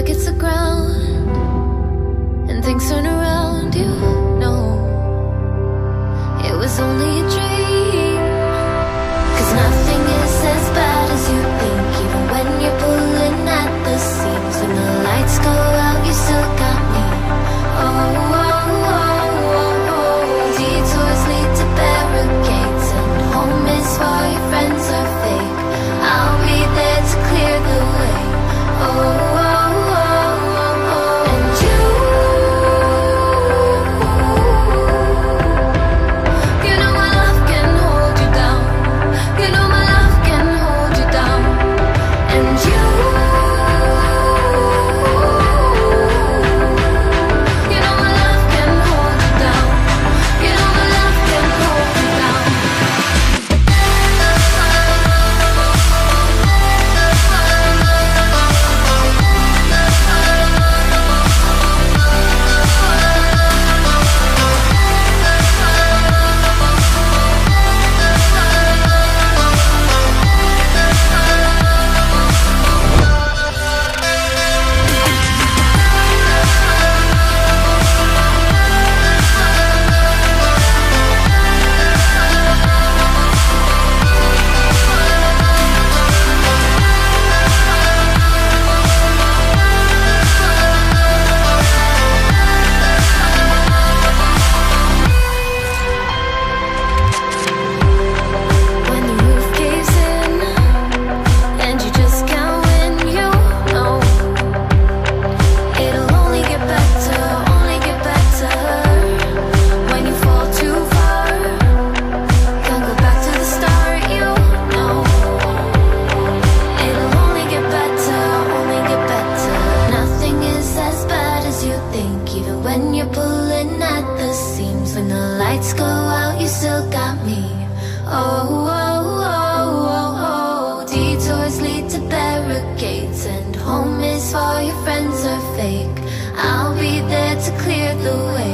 back hits the ground and things turn around, you know it was only a dream. 'Cause nothing is as bad as you think, even when you're pulling at the seams. When the lights go out, you still got me. Oh, oh, oh, oh, oh. Detours lead to barricades, and home is for your friends are fake. I'll be there to clear the way. Oh, oh, oh, oh, oh. And you know my love can hold you down. You know my love can hold you down. And you know my love can hold you down. You know my love can hold you down. When the roof caves in and you just can't win, you know it'll only get better, only get better. When you fall too far, can't go back to the start, you know it'll only get better, only get better. Nothing is as bad as you think, even when you're pulling at the seams. When the lights go out, you still got me. Oh, oh, oh, oh, oh. Detours lead to barricades, and home is for your friends are fake. I'll be there to clear the way.